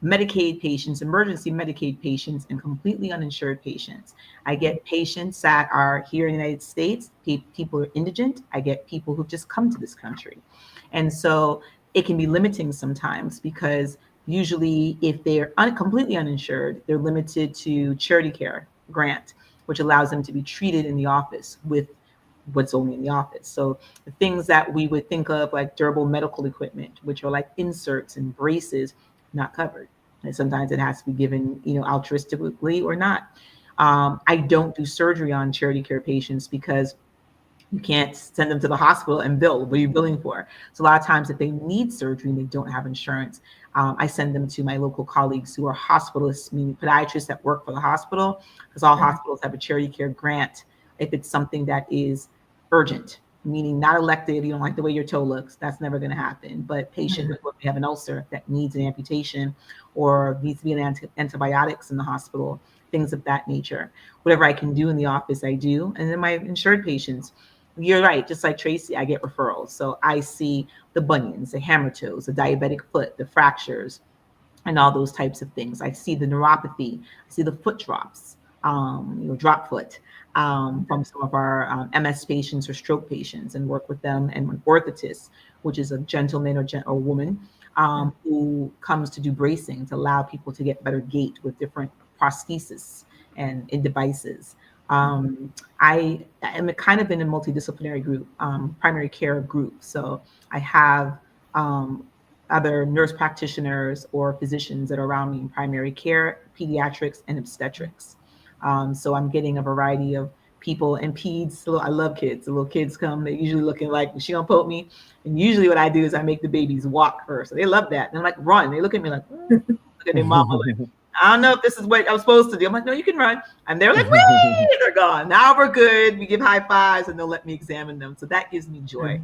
A: Medicaid patients, emergency Medicaid patients, and completely uninsured patients. I get patients that are here in the United States, people are indigent. I get people who've just come to this country. And so it can be limiting sometimes, because usually if they're completely uninsured, they're limited to charity care grant, which allows them to be treated in the office with what's only in the office. So the things that we would think of like durable medical equipment, which are like inserts and braces, not covered. And sometimes it has to be given, altruistically or not. I don't do surgery on charity care patients because you can't send them to the hospital and bill. What are you billing for? So a lot of times if they need surgery and they don't have insurance, I send them to my local colleagues who are hospitalists, meaning podiatrists that work for the hospital, because all hospitals have a charity care grant if it's something that is urgent, meaning not elective. You don't like the way your toe looks, that's never going to happen. But patient who have an ulcer that needs an amputation or needs to be on antibiotics in the hospital, things of that nature. Whatever I can do in the office, I do. And then my insured patients, you're right. Just like Tracy, I get referrals. So I see the bunions, the hammer toes, the diabetic foot, the fractures, and all those types of things. I see the neuropathy, I see the foot drops, drop foot from some of our MS patients or stroke patients, and work with them, and an orthotist, which is a gentleman or woman who comes to do bracing to allow people to get better gait with different prosthesis and in devices. I am kind of in a multidisciplinary group, primary care group. So I have other nurse practitioners or physicians that are around me in primary care, pediatrics, and obstetrics. So I'm getting a variety of people and peds. I love kids. The little kids come, they're usually looking like, she gonna poke me. And usually what I do is I make the babies walk first. So they love that. And I'm like, run. They look at me like, look at their mama like, I don't know if this is what I'm supposed to do. I'm like, no, you can run. And they're like, wait, they're gone. Now we're good. We give high fives and they'll let me examine them. So that gives me joy.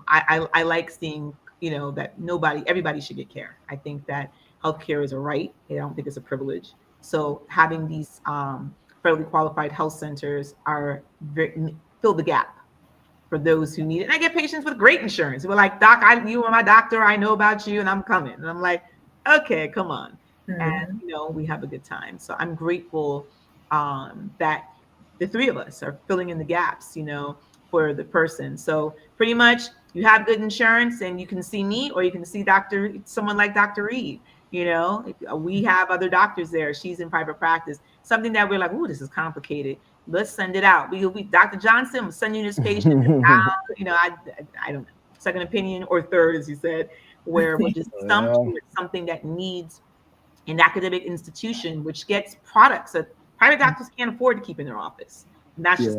A: I like seeing, that everybody should get care. I think that healthcare is a right. I don't think it's a privilege. So having these federally qualified health centers fill the gap for those who need it. And I get patients with great insurance who are like, Doc, you are my doctor. I know about you and I'm coming. And I'm like, okay, come on. And, we have a good time. So I'm grateful that the three of us are filling in the gaps, for the person. So pretty much you have good insurance and you can see me, or you can see someone like Dr. Reed. We have other doctors there. She's in private practice. Something that we're like, oh, this is complicated. Let's send it out. We Dr. Johnson, I'm sending you this patient. I don't know, second opinion or third, as you said, where we're just stumped with something that needs an academic institution, which gets products that private doctors can't afford to keep in their office. And that's just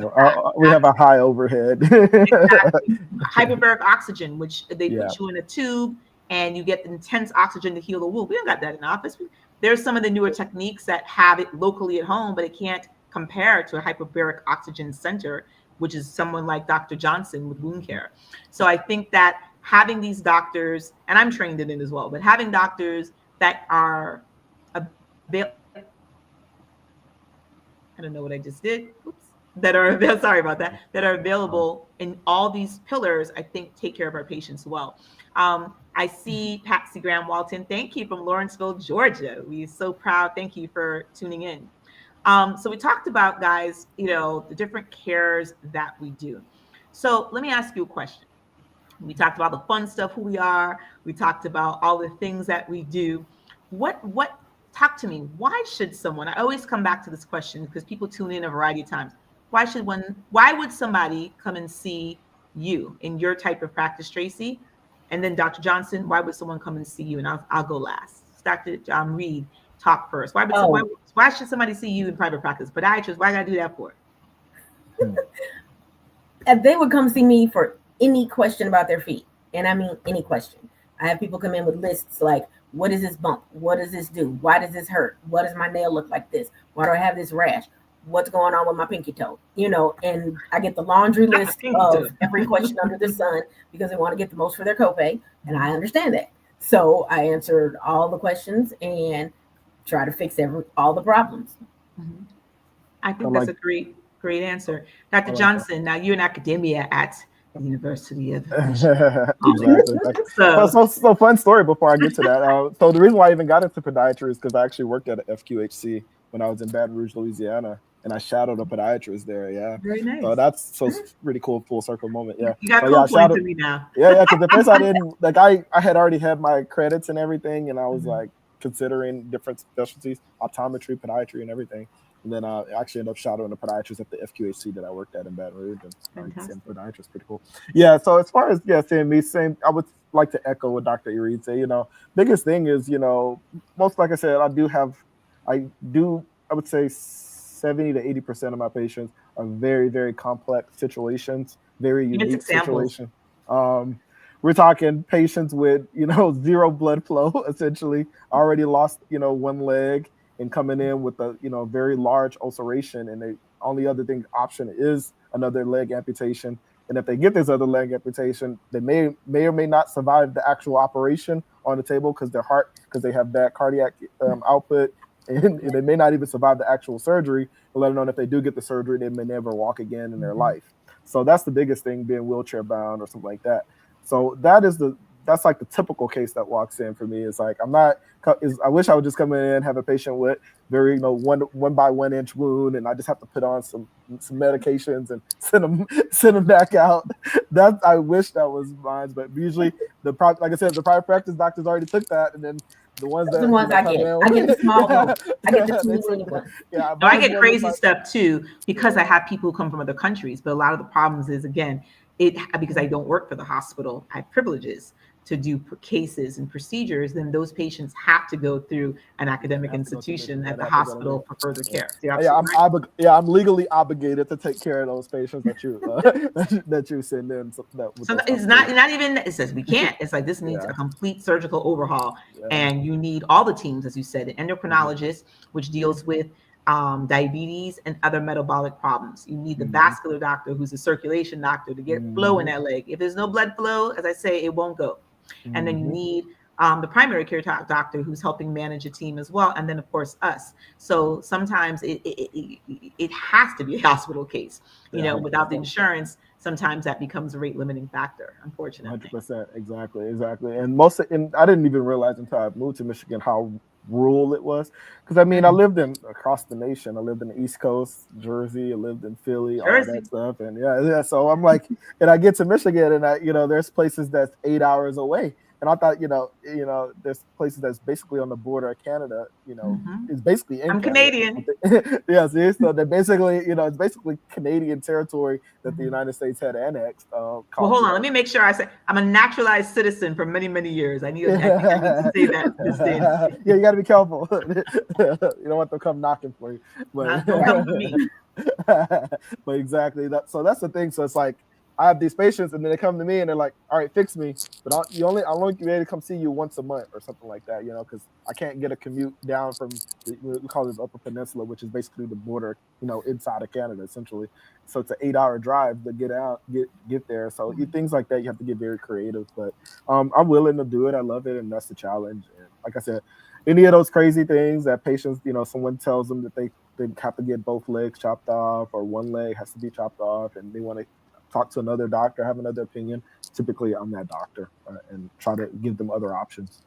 B: we have a high overhead.
A: Exactly. Hyperbaric oxygen, which they put you in a tube and you get intense oxygen to heal the wound. We don't got that in the office. There's some of the newer techniques that have it locally at home, but it can't compare to a hyperbaric oxygen center, which is someone like Dr. Johnson with wound care. So I think that having these doctors, and I'm trained in it as well, but having doctors that are I don't know what I just did. Oops. Sorry about that. That are available in all these pillars, I think take care of our patients well. I see Patsy Graham Walton. Thank you from Lawrenceville, Georgia. We're so proud. Thank you for tuning in. So we talked about, guys, the different cares that we do. So let me ask you a question. We talked about the fun stuff, who we are. We talked about all the things that we do. Talk to me. Why should someone, I always come back to this question because people tune in a variety of times. Why would somebody come and see you in your type of practice, Tracy? And then Dr. Johnson, why would someone come and see you? And I'll go last. Dr. Reed, talk first. Why should somebody see you in private practice? Podiatrist, why gotta do that for?
C: They would come see me for any question about their feet. And I mean, any question. I have people come in with lists like, what is this bump? What does this do? Why does this hurt? What does my nail look like this? Why do I have this rash? What's going on with my pinky toe? And I get the laundry list of every question under the sun because they want to get the most for their copay. And I understand that. So I answered all the questions and try to fix all the problems.
A: Mm-hmm. I think that's a great answer. Dr. Johnson, now you're in academia at the University of
B: Exactly. So fun story before I get to that. So the reason why I even got into podiatry is because I actually worked at a FQHC when I was in Baton Rouge, Louisiana, and I shadowed a podiatrist there. Yeah,
A: very nice.
B: So it's pretty cool, full circle moment. Yeah,
A: you got cool points to me now.
B: Yeah, because at first I didn't I had already had my credits and everything, and I was like considering different specialties, optometry, podiatry, and everything. And then I actually ended up shadowing a podiatrist at the FQHC that I worked at in Baton Rouge. And same podiatrist, pretty cool. Yeah, so as far as seeing me, I would like to echo what Dr. Reed said. Biggest thing is, most, like I said, I would say 70 to 80% of my patients are very, very complex situations, very unique situations. We're talking patients with, zero blood flow, essentially, already lost, one leg, and coming in with a very large ulceration, and the only other option is another leg amputation. And if they get this other leg amputation, they may or may not survive the actual operation on the table because they have bad cardiac output, and they may not even survive the actual surgery. Let alone if they do get the surgery, they may never walk again in their life. So that's the biggest thing, being wheelchair bound or something like that. So that's like the typical case that walks in for me. It's like I wish I would just come in, have a patient with very, one by 1 inch wound, and I just have to put on some medications and send them back out. That I wish that was mine, but usually like I said, the private practice doctors already took that, and then the ones
C: Those are
B: that
C: the ones I
B: come
C: get.
B: in,
C: I get the small ones. I get the
B: they
C: teeny
B: took
C: weeny
B: that.
C: ones.
B: Yeah,
A: No, I
B: mine
A: get
B: more
A: crazy
B: like,
A: stuff too because
B: yeah.
A: I have people who come from other countries. But a lot of the problems is, again, because I don't work for the hospital, I have privileges to do cases and procedures. Then those patients have to go through an academic
B: Have to go to
A: institution at
B: Michigan.
A: the
B: I have to go to
A: hospital
B: Michigan.
A: for further
B: Yeah.
A: care. So you're
B: Yeah,
A: absolutely right.
B: I'm legally obligated to take care of those patients that you that you send in with
A: So
B: those
A: it's not
B: complications.
A: not even it says we can't. It's like this needs
B: Yeah,
A: a complete surgical overhaul,
B: yeah.
A: and you need all the teams, as you said, an
B: Mm-hmm.
A: endocrinologist, which deals with diabetes and other metabolic problems. You need the
B: Mm-hmm.
A: vascular doctor, who's a circulation doctor, to get flow in
B: Mm-hmm.
A: that leg. If there's no blood flow, as I say, it won't go. And then you
B: Mm-hmm.
A: need the primary care doctor, who's helping manage a team as well, and then of course us. So sometimes it has to be a hospital case.
B: Yeah,
A: Without the
B: 100%.
A: insurance, sometimes that becomes a rate limiting factor, unfortunately.
B: 100%. Exactly. And and I didn't even realize until I moved to Michigan how rural it was. Because I mean, I
A: Mhm.
B: lived in across the nation. I lived in the East Coast, Jersey. I lived in Philly, all that
A: Jersey.
B: stuff. And yeah. So I'm like, and I get to Michigan, and there's places that's 8 hours away. And I thought, there's places that's basically on the border of Canada.
A: Hmm.
B: It's basically in
A: I'm
B: Canada.
A: Canadian.
B: Yeah, see, so they're basically, it's basically Canadian territory that the
A: Mhm.
B: United States had annexed.
A: Well,
B: Called,
A: hold on. Let me make sure I say I'm a naturalized citizen for many, many years. I think I need to say that this day and
B: yeah, you got to be careful. You don't want them come knocking for you, but
A: don't come for me.
B: but exactly that. So that's the thing. So it's like I have these patients, and then they come to me, and they're like, "All right, fix me," but I'll only be able to come see you once a month or something like that, because I can't get a commute down from we call it the Upper Peninsula, which is basically the border, inside of Canada, essentially. So it's an 8 hour drive to get there. So things like that, you have to get very creative. But I'm willing to do it. I love it, and that's the challenge. And like I said, any of those crazy things that patients, someone tells them that they have to get both legs chopped off, or one leg has to be chopped off, and they want to talk to another doctor, have another opinion. Typically, I'm that doctor, and try to give them other options.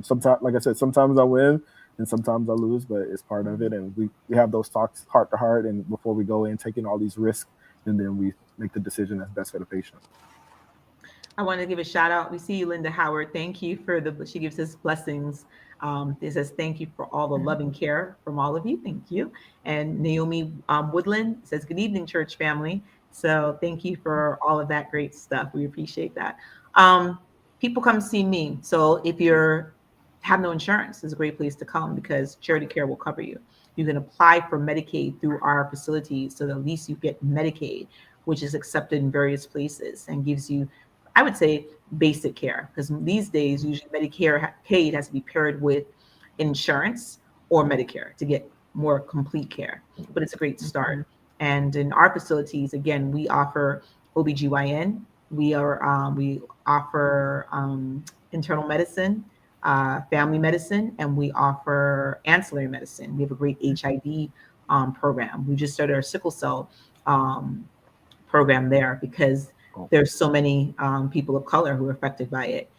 B: Sometimes, like I said, sometimes I win and sometimes I lose, but it's part of it. And we have those talks heart to heart, and before we go in, taking all these risks, and then we make the decision that's best for the patient.
A: I want to give a shout out. We see you, Linda Howard. Thank you she gives us blessings. It says, thank you for all the loving care from all of you. Thank you. And Naomi Woodland says, good evening, church family. So thank you for all of that great stuff. We appreciate that. People come see me. So if you're have no insurance, it's a great place to come because Charity Care will cover you. You can apply for Medicaid through our facilities, so that at least you get Medicaid, which is accepted in various places and gives you, I would say, basic care, because these days usually Medicare paid has to be paired with insurance or Medicare to get more complete care. But it's a great start. And in our facilities, again, we offer OBGYN, we offer internal medicine, family medicine, and we offer ancillary medicine. We have a great HIV program. We just started our sickle cell um, program there because there's so many people of color who are affected by it.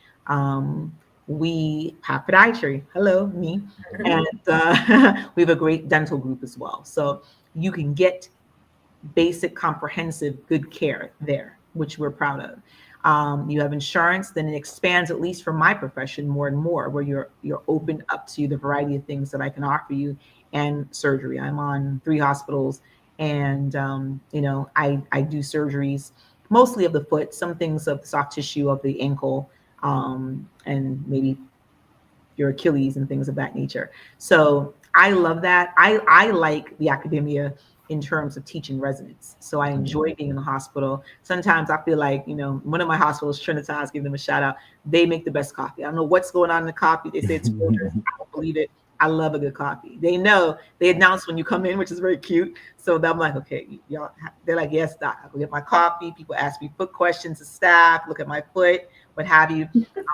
A: We have podiatry, hello, me, and we have a great dental group as well. So you can get basic, comprehensive, good care there, which we're proud of. You have insurance, then it expands, at least for my profession, more and more, where you're open up to the variety of things that I can offer you, and surgery. I'm on 3 hospitals, and I do surgeries mostly of the foot, some things of the soft tissue of the ankle, and maybe your Achilles and things of that nature. So I love that. I like the academia in terms of teaching residents. So I enjoy being in the hospital. Sometimes I feel like, one of my hospitals, Trinitas, give them a shout out. They make the best coffee. I don't know what's going on in the coffee. They say it's filtered. I don't believe it. I love a good coffee. They know, they announce when you come in, which is very cute. So I'm like, okay, y'all, they're like, yes, doc. I go get my coffee. People ask me foot questions to staff, look at my foot, what have you.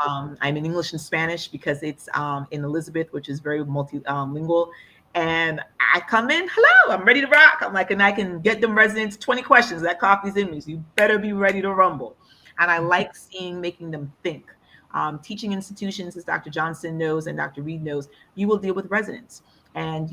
A: I'm in English and Spanish because it's in Elizabeth, which is very multilingual. And I come in, hello, I'm ready to rock. I'm like, and I can get them residents 20 questions. That coffee's in me, so you better be ready to rumble. And I like making them think. Teaching institutions, as Dr. Johnson knows and Dr. Reed knows, you will deal with residents. And,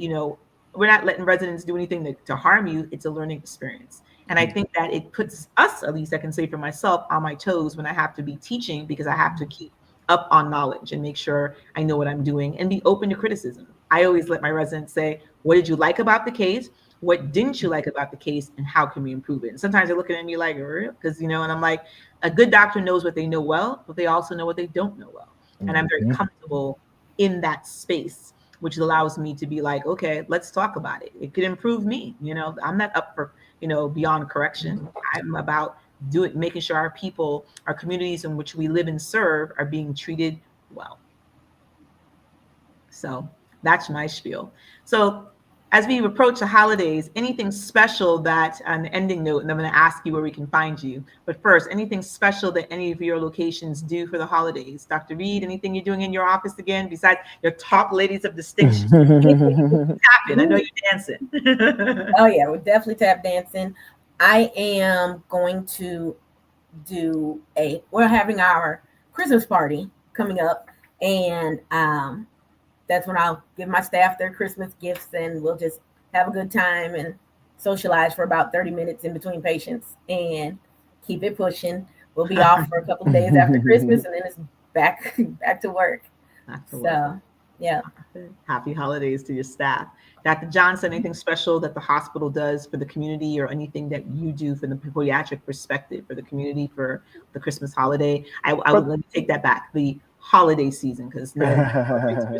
A: we're not letting residents do anything to harm you. It's a learning experience. And I think that it puts us, at least I can say for myself, on my toes when I have to be teaching, because I have to keep up on knowledge and make sure I know what I'm doing and be open to criticism. I always let my residents say, what did you like about the case? What didn't you like about the case? And how can we improve it? And sometimes they're looking at me like, because, and I'm like, a good doctor knows what they know well, but they also know what they don't know well. And I'm very comfortable in that space, which allows me to be like, okay, let's talk about it. It could improve me. I'm not up for, beyond correction. I'm about making sure our people, our communities in which we live and serve are being treated well. So that's my spiel. So as we approach the holidays, anything special that, on the ending note, and I'm going to ask you where we can find you. But first, anything special that any of your locations do for the holidays? Dr. Reed, anything you're doing in your office again, besides your top ladies of distinction? Tapping. I know you're dancing.
C: Oh, yeah, we're definitely tap dancing. I am going to we're having our Christmas party coming up, and that's when I'll give my staff their Christmas gifts, and we'll just have a good time and socialize for about 30 minutes in between patients and keep it pushing. We'll be off for a couple of days after Christmas, and then it's back to work. So, yeah.
A: Happy holidays to your staff. Dr. Johnson, anything special that the hospital does for the community, or anything that you do from the pediatric perspective for the community for the Christmas holiday? I would let me take that back. The holiday season, because
B: exactly.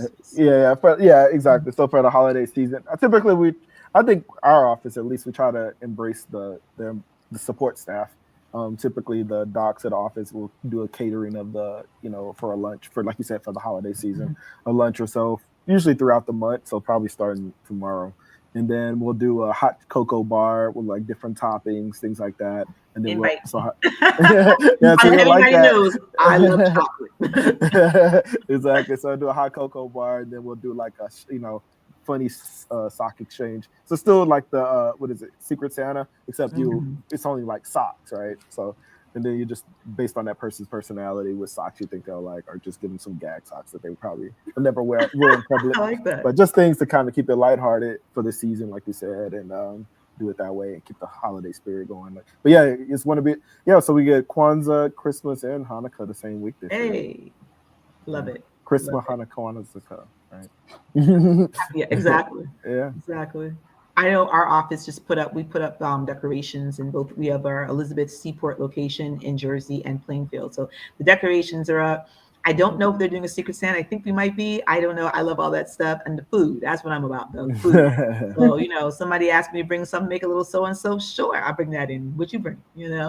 B: So for the holiday season, typically I think our office, at least, we try to embrace the support staff. Typically the docs at the office will do a catering of for a lunch, for, like you said, for the holiday season, a lunch or so, usually throughout the month. So probably starting tomorrow. And then we'll do a hot cocoa bar with like different toppings, things like that. And then
A: I love chocolate.
B: Exactly. So I'll do a hot cocoa bar, and then we'll do like a funny sock exchange. So still like the what is it, Secret Santa, except it's only like socks, right? So, and then you just, based on that person's personality, with socks you think they'll like, or just give them some gag socks that they probably will never wear in public.
A: I like that.
B: But just things to kind of keep it lighthearted for the season, like you said, and do it that way and keep the holiday spirit going. But yeah, it's one of it. Yeah, so we get Kwanzaa, Christmas, and Hanukkah the same week this year.
A: Hey, love it.
B: Christmas, Hanukkah, Kwanzaa, right?
A: Yeah, exactly.
B: Yeah,
A: exactly. I know our office just put up decorations in both. We have our Elizabeth Seaport location in Jersey and Plainfield. So the decorations are up. I don't know if they're doing a Secret Santa. I think we might be. I don't know. I love all that stuff. And the food. That's what I'm about, though. Food. So, somebody asked me to bring something, make a little so-and-so. Sure, I'll bring that in. What you bring?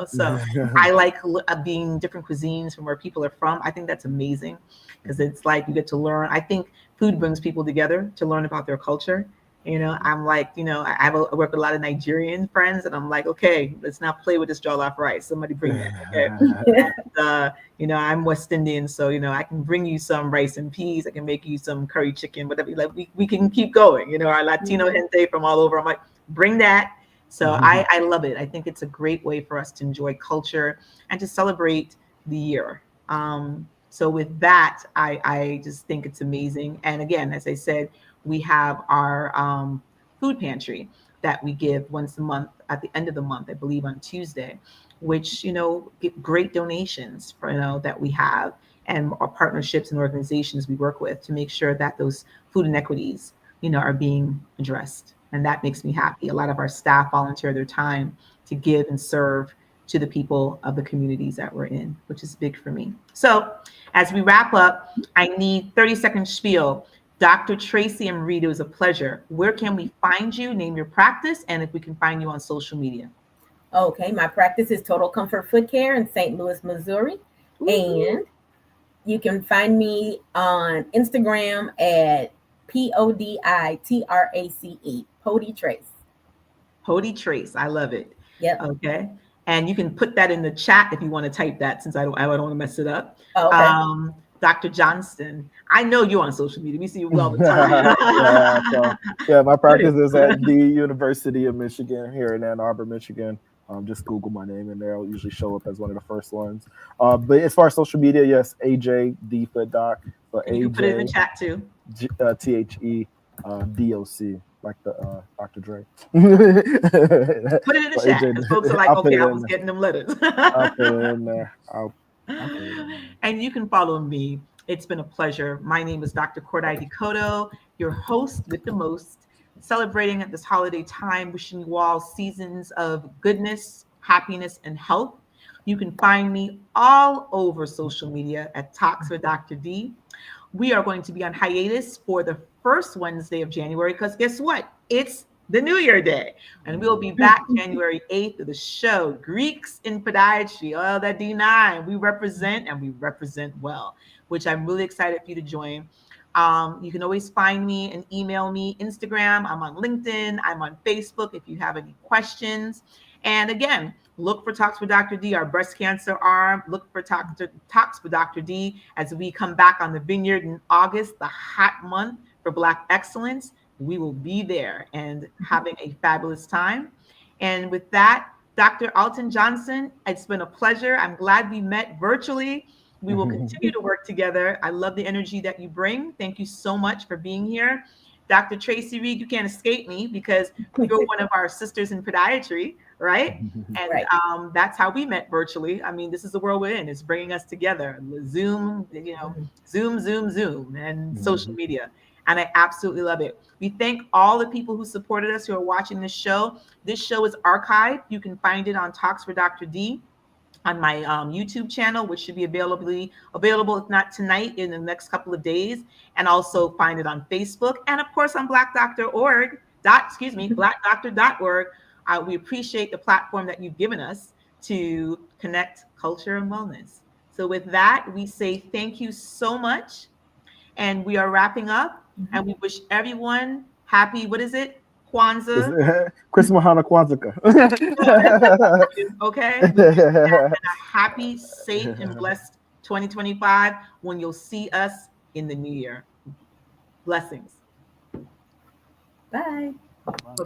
A: So I like being different cuisines from where people are from. I think that's amazing, because it's like you get to learn. I think food brings people together to learn about their culture. I'm like, I work with a lot of Nigerian friends, and I'm like, okay, let's not play with this jollof rice. Somebody bring that. Okay. I'm West Indian, so, I can bring you some rice and peas. I can make you some curry chicken, whatever. Like we can keep going. Our Latino gente from all over. I'm like, bring that. So I love it. I think it's a great way for us to enjoy culture and to celebrate the year. So with that, I just think it's amazing. And again, as I said, we have our food pantry that we give once a month at the end of the month, I believe on Tuesday, which, get great donations for, that we have, and our partnerships and organizations we work with to make sure that those food inequities, are being addressed. And that makes me happy. A lot of our staff volunteer their time to give and serve to the people of the communities that we're in, which is big for me. So as we wrap up, I need 30-second spiel. Dr. Tracy M. Reed, it was a pleasure. Where can we find you? Name your practice, and if we can find you on social media.
C: Okay, my practice is Total Comfort Foot Care in St. Louis, Missouri. Ooh. And you can find me on Instagram at PODITRACE, Podiatrists.
A: Podiatrists, I love it.
C: Yep.
A: Okay. And you can put that in the chat if you want to type that, since I don't want to mess it up.
C: Oh, okay.
A: Dr. Johnston. I know you're on social media. We see you all the
B: Yeah, so
A: time.
B: yeah, my
A: What
B: practice
A: is?
B: is at the University of Michigan here in Ann Arbor, Michigan. Just Google my name and there. I'll usually show up as one of the first ones. But as far as social media, yes, AJ D for Doc, so
A: And you can put it in the
B: AJ
A: chat too.
B: THE DOC, like the Dr. Dre.
A: Put it in the
B: So
A: chat because folks are
B: AJ,
A: like,
B: I'll put
A: okay,
B: it
A: I
B: in
A: was
B: there.
A: getting them letters.
B: I'll put it in there. I'll put it in there.
A: And you can follow me. It's been a pleasure. My name is Dr. Cordai Decoto, your host with the most, celebrating at this holiday time, wishing you all seasons of goodness, happiness, and health. You can find me all over social media at Talks with Dr. D. We are going to be on hiatus for the first Wednesday of January because guess what? It's the New Year Day. And we'll be back January 8th with the show, Greeks in Podiatry. Oh, that D9. We represent and we represent well, which I'm really excited for you to join. You can always find me and email me, Instagram. I'm on LinkedIn. I'm on Facebook if you have any questions. And again, look for Talks with Dr. D, our breast cancer arm. Look for Talks with Dr. D as we come back on the Vineyard in August, the hot month for Black excellence. We will be there and having a fabulous time. And with that, Dr. Alton Johnson, it's been a pleasure. I'm glad we met virtually. We will continue to work together. I love the energy that you bring. Thank you so much for being here. Dr. Tracy Reed, you can't escape me because you're one of our sisters in podiatry, right? And
C: Right.
A: that's how we met virtually. I mean, this is the world we're in. It's bringing us together. Zoom, Zoom, and social media. And I absolutely love it. We thank all the people who supported us who are watching this show. This show is archived. You can find it on Talks for Dr. D on my YouTube channel, which should be available if not tonight, in the next couple of days, and also find it on Facebook and of course on blackdoctor.org. We appreciate the platform that you've given us to connect culture and wellness. So with that, we say thank you so much, and we are wrapping up. And we wish everyone happy. What is it? Kwanzaa.
B: Chris Mahana Kwanzaa.
A: Okay. We wish that and a happy, safe, and blessed 2025 when you'll see us in the new year. Blessings.
C: Bye.
A: Bye bye.